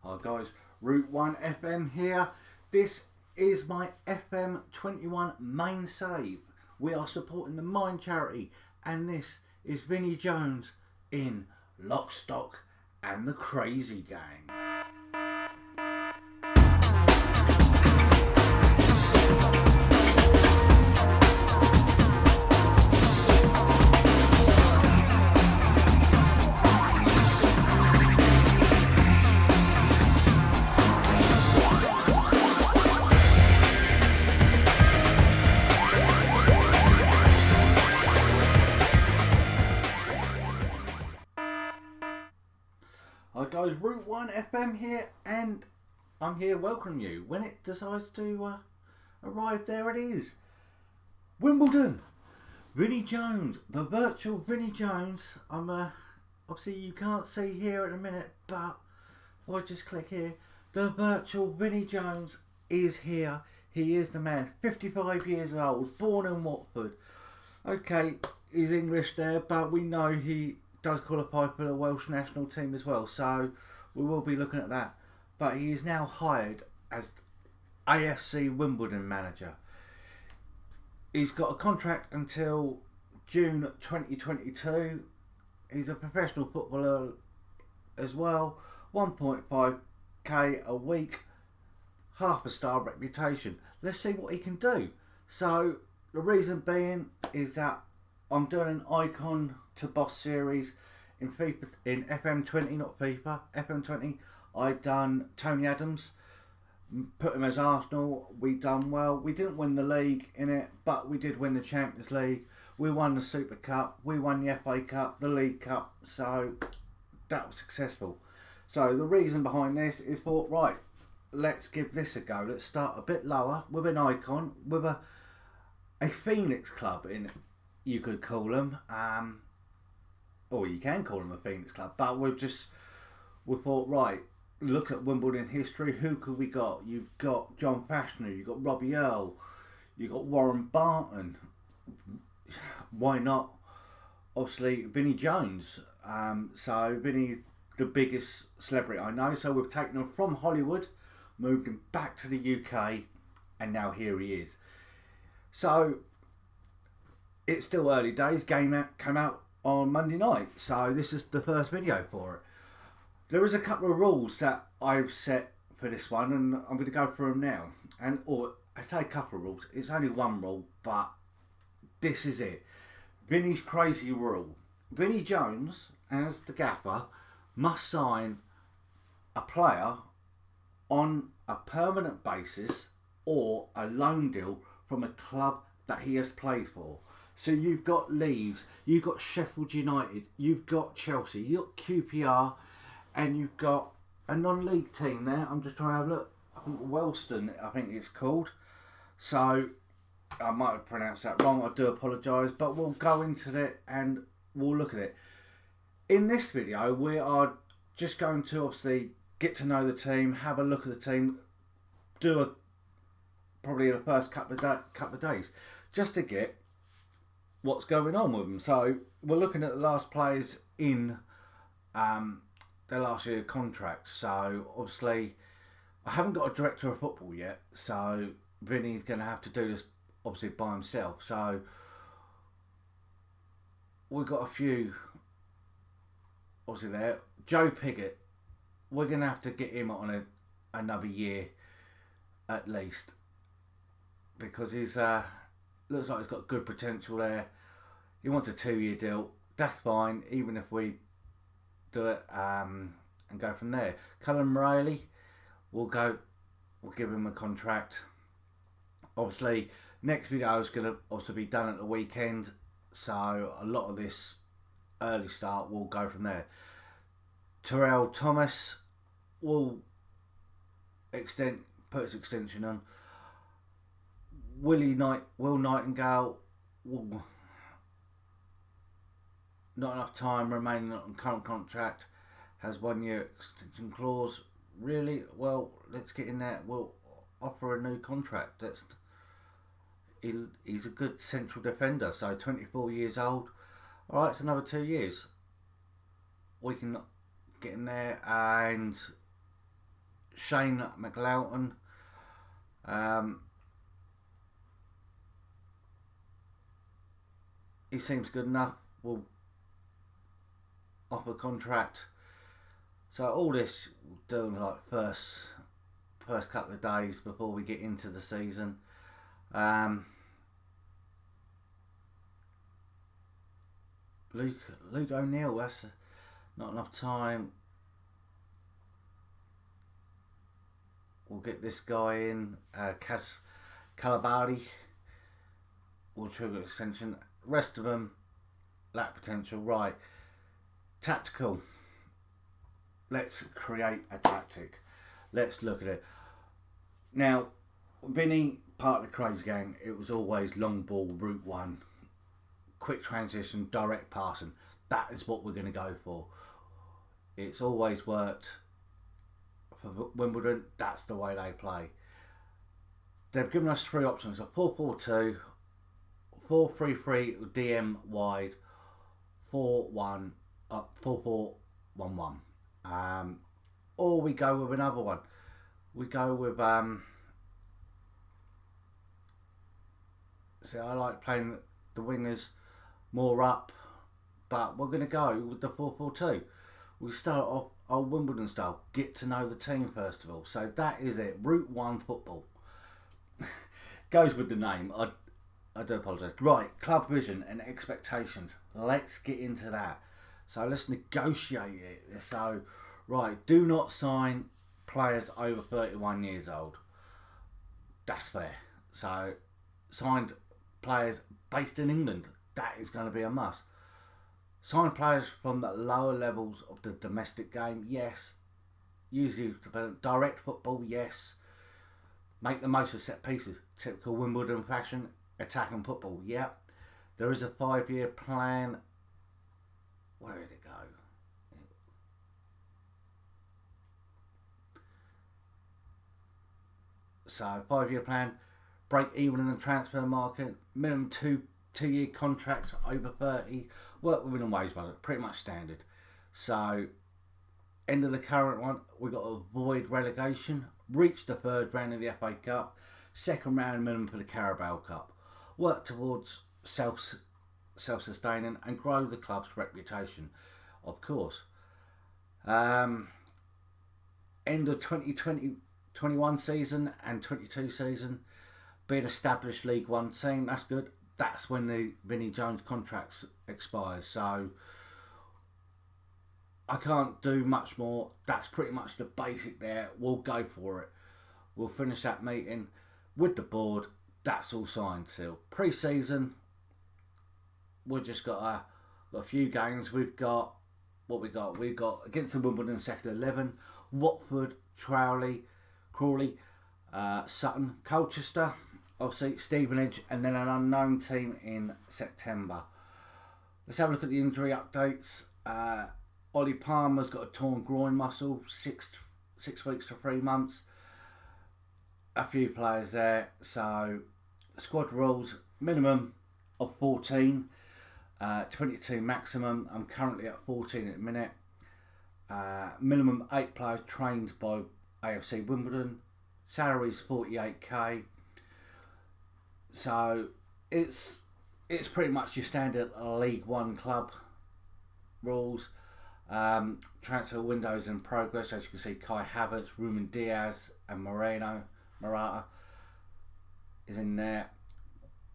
Hi guys, Route 1 FM here. This is my FM21 main save. We are supporting the Mind charity, and this is Vinnie Jones in Lock, Stock and the Crazy Gang. Hi guys, Route 1 FM here, and I'm here welcoming you. When it decides to arrive, there it is. Wimbledon. Vinnie Jones, the virtual Vinnie Jones. Obviously you can't see here at the minute, but if I just click here, the virtual Vinnie Jones is here. He is the man, 55 years old, born in Watford. Okay, he's English there, but we know he does qualify for the Welsh national team as well, so we will be looking at that. But he is now hired as AFC Wimbledon manager. He's got a contract until June 2022. He's a professional footballer as well. 1.5k a week, half a star reputation. Let's see what he can do. So the reason being is that I'm doing an Icon to Boss series in FIFA, in FM20, not FIFA, FM20. I done Tony Adams, put him as Arsenal. We done well. We didn't win the league in it, but we did win the Champions League. We won the Super Cup. We won the FA Cup, the League Cup. So that was successful. So the reason behind this is thought, right, let's give this a go. Let's start a bit lower with an Icon, with a Phoenix club in it. You could call them, or you can call them a Phoenix club, but we thought, right, look at Wimbledon history. Who could we got? You've got John Fashanu, you've got Robbie Earle, you've got Warren Barton. Why not? Obviously, Vinnie Jones. So Vinnie, the biggest celebrity I know. So we've taken him from Hollywood, moved him back to the UK, and now here he is. So it's still early days. Game came out on Monday night, so this is the first video for it. There is a couple of rules that I've set for this one, and I'm going to go through them now. Or I say a couple of rules. It's only one rule, but this is it. Vinnie's crazy rule. Vinnie Jones, as the gaffer, must sign a player on a permanent basis or a loan deal from a club that he has played for. So you've got Leeds, you've got Sheffield United, you've got Chelsea, you've got QPR, and you've got a non-league team there. I'm just trying to have a look. I think Wellston, I think it's called. So I might have pronounced that wrong. I do apologise, but we'll go into it and we'll look at it. In this video, we are just going to obviously get to know the team, have a look at the team, do probably the first couple of days, just to get what's going on with them. So we're looking at the last players in their last year contracts. So obviously I haven't got a director of football yet, so Vinny's going to have to do this obviously by himself. So we've got a few obviously there. Joe Piggott, we're going to have to get him on another year at least, because he's looks like he's got good potential there. He wants a 2-year deal. That's fine, even if we do it and go from there. Callum Rayleigh, we'll give him a contract. Obviously, next video is going to also be done at the weekend, so a lot of this early start will go from there. Terrell Thomas will put his extension on. Will Nightingale, not enough time remaining on current contract, has 1 year extension clause. Really? Well, let's get in there. We'll offer a new contract. He's a good central defender, so 24 years old. Alright, it's another 2 years. We can get in there and Shane McLoughton. He seems good enough. We'll offer contract. So all this we'll do like first couple of days before we get into the season. Luke O'Neill, that's not enough time. We'll get this guy in. Kaz Calabari will trigger extension. Rest of them lack potential. Right. Tactical. Let's create a tactic. Let's look at it. Now, Vinny, part of the Crazy Gang, it was always long ball, route one, quick transition, direct passing. That is what we're going to go for. It's always worked for Wimbledon. That's the way they play. They've given us three options: a 4-4-2, 4-3-3 DM wide, 4-1, 4-4-1-1. Or we go with another one. We go with see, I like playing the wingers more up, but we're going to go with the 4-4-2. We start off old Wimbledon style, get to know the team first of all. So that is it, route one football. Goes with the name. I do apologise. Right, club vision and expectations. Let's get into that. So let's negotiate it. So, right, do not sign players over 31 years old. That's fair. So, signed players based in England. That is going to be a must. Sign players from the lower levels of the domestic game. Yes. Usually direct football. Yes. Make the most of set pieces. Typical Wimbledon fashion. Attacking football. Yep. There is a 5-year plan. Where did it go? So, 5-year plan. Break even in the transfer market. Minimum two-year contracts over 30. Work with minimum wage budget. Pretty much standard. So, end of the current one. We've got to avoid relegation. Reach the third round of the FA Cup. Second round minimum for the Carabao Cup. Work towards self-sustaining and grow the club's reputation, of course. End of 2020-21 season and 22 season, be an established League One team. That's good. That's when the Vinnie Jones contract expires. So I can't do much more. That's pretty much the basic there. We'll go for it. We'll finish that meeting with the board. That's all signed still. Pre-season, we've just got a few games. We've got We've got against the Wimbledon second 11, Watford, Crawley, Sutton, Colchester, obviously Stevenage, and then an unknown team in September. Let's have a look at the injury updates. Ollie Palmer's got a torn groin muscle, 6 weeks to 3 months. A few players there. So squad rules, minimum of 14, 22 maximum. I'm currently at 14 at the minute. Minimum 8 players trained by AFC Wimbledon. Salaries 48k. So it's pretty much your standard League One club rules. Transfer windows in progress. As you can see, Kai Havertz, Ruben Diaz, and Morata is in there.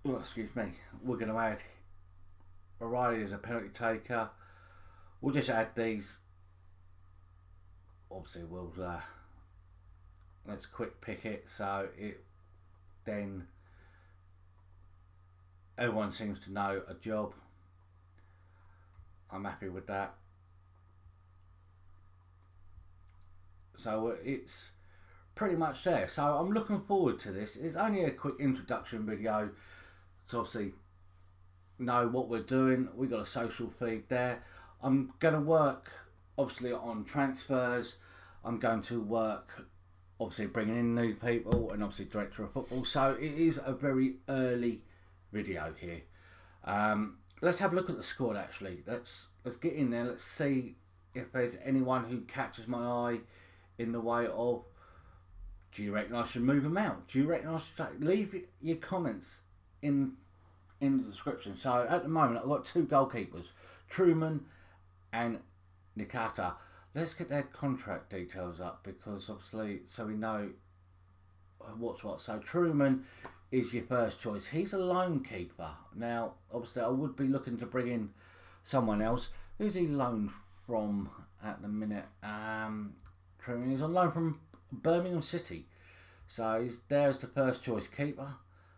Oh, excuse me. We're going to add O'Reilly as a penalty taker. We'll just add these. Obviously, we'll let's quick pick it so it then everyone seems to know a job. I'm happy with that. So it's pretty much there. So I'm looking forward to this. It's only a quick introduction video to obviously know what we're doing. We've got a social feed there. I'm going to work obviously on transfers. I'm going to work obviously bringing in new people and obviously director of football. So it is a very early video here. Let's have a look at the squad actually. Let's get in there. Let's see if there's anyone who catches my eye in the way of Do you reckon I should move them out? Do you reckon I should leave your comments in the description? So at the moment I've got 2 goalkeepers, Truman and Nikata. Let's get their contract details up, because obviously, so we know what's what. So Truman is your first choice. He's a loan keeper. Now, obviously, I would be looking to bring in someone else. Who's he loaned from at the minute? Truman is on loan from Birmingham City. So he's there as the first choice keeper.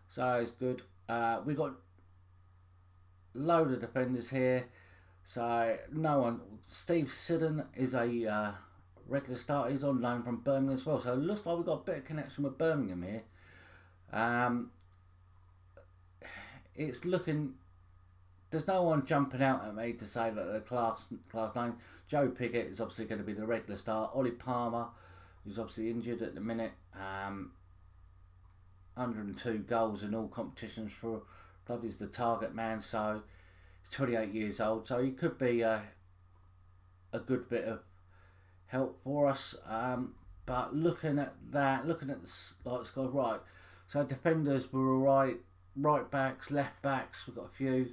So he's good. We got load of defenders here. So no one. Steve Siddon is a regular starter. He's on loan from Birmingham as well. So it looks like we've got a bit of connection with Birmingham here. It's looking. There's no one jumping out at me to say that the class name. Joe Pickett is obviously going to be the regular star. Ollie Palmer, who's obviously injured at the minute. 102 goals in all competitions for club. He's the target man. So he's 28 years old. So he could be a good bit of help for us. But looking at the squad, right. So defenders were alright. Right backs, left backs. We've got a few.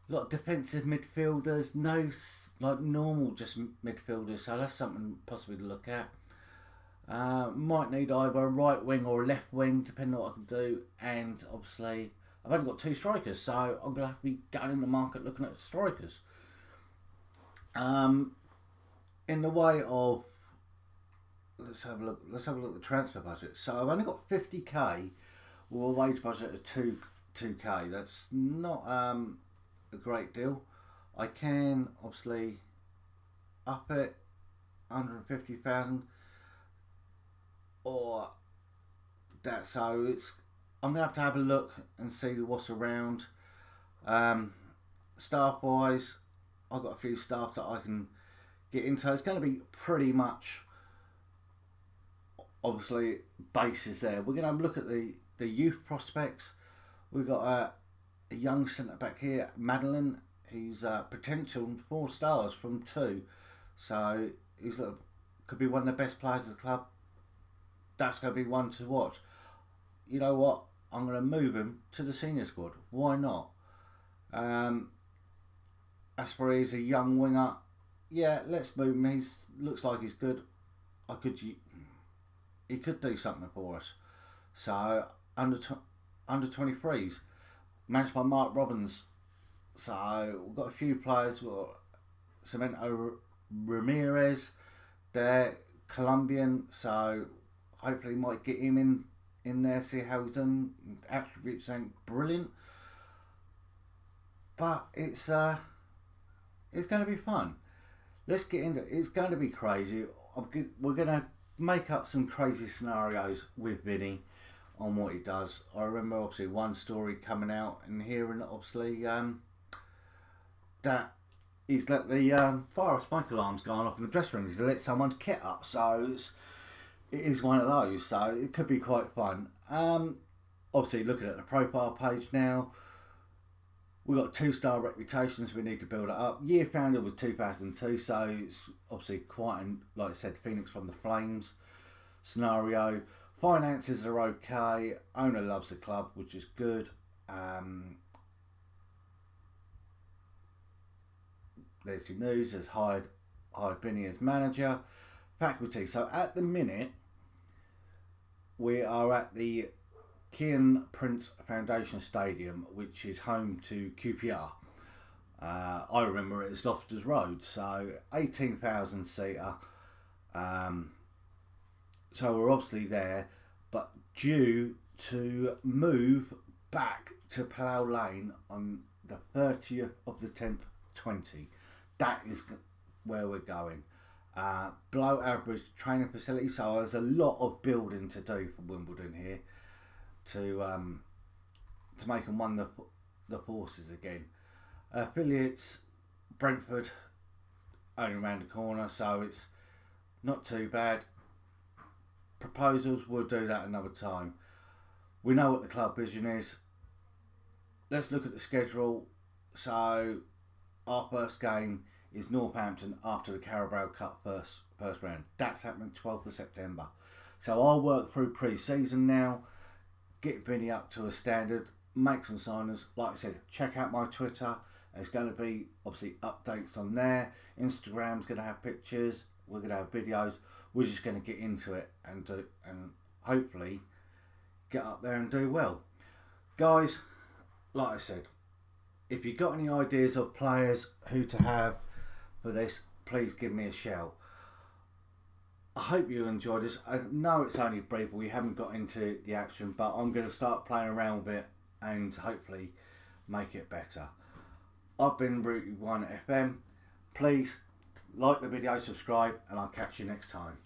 A lot of defensive midfielders. No normal just midfielders. So that's something possibly to look at. Might need either a right wing or a left wing, depending on what I can do. And obviously, I've only got 2 strikers, so I'm going to have to be going in the market looking at strikers. In the way of, let's have a look at the transfer budget. So I've only got 50k with a wage budget of 2k. That's not a great deal. I can obviously up it 150,000 or that. So I'm gonna have to have a look and see what's around. Staff wise, I've got a few staff that I can get into. It's going to be pretty much obviously bases there. We're going to have a look at the youth prospects. We've got a young centre back here, Madeline. He's potential 4 stars from 2, so could be one of the best players of the club. That's going to be one to watch. You know what? I'm going to move him to the senior squad. Why not? Asper is a young winger. Yeah, let's move him. He looks like he's good. He could do something for us. So under 23s, managed by Mark Robbins. So we've got a few players. We've got Cemento Ramirez, there, Colombian. So hopefully might get him in there. See how he's done. Attributes ain't brilliant, but it's going to be fun. Let's get into it. It's going to be crazy. We're going to make up some crazy scenarios with Vinny on what he does. I remember obviously one story coming out and hearing obviously that he's let the fire smoke alarms going off in the dressing room. He's lit someone's kit up. So it is one of those. So it could be quite fun. Obviously looking at the profile page now. We've got 2-star reputations. We need to build it up. Year founded was 2002, so it's obviously quite, like I said, Phoenix from the Flames scenario. Finances are okay. Owner loves the club, which is good. There's your news. There's hired Benny as manager. Faculty. So at the minute, we are at the Kian Prince Foundation Stadium, which is home to QPR. I remember it as Loftus Road, so 18,000 seater. So we're obviously there, but due to move back to Plough Lane on the 30th of the 10th, 20. That is where we're going. Below average training facility, so there's a lot of building to do for Wimbledon here to make them won the forces again. Affiliates, Brentford, only around the corner, so it's not too bad. Proposals, we'll do that another time. We know what the club vision is. Let's look at the schedule. So our first game is Northampton after the Carabao Cup first round. That's happening 12th of September. So I'll work through pre-season now, get Vinny up to a standard, make some signings. Like I said, check out my Twitter. There's going to be obviously updates on there. Instagram's going to have pictures. We're going to have videos. We're just going to get into it and hopefully get up there and do well. Guys, like I said, if you've got any ideas of players who to have for this, please give me a shout. I hope you enjoyed this. I know it's only brief, we haven't got into the action, but I'm going to start playing around with it and hopefully make it better. I've been Route 1 FM. Please like the video, subscribe, and I'll catch you next time.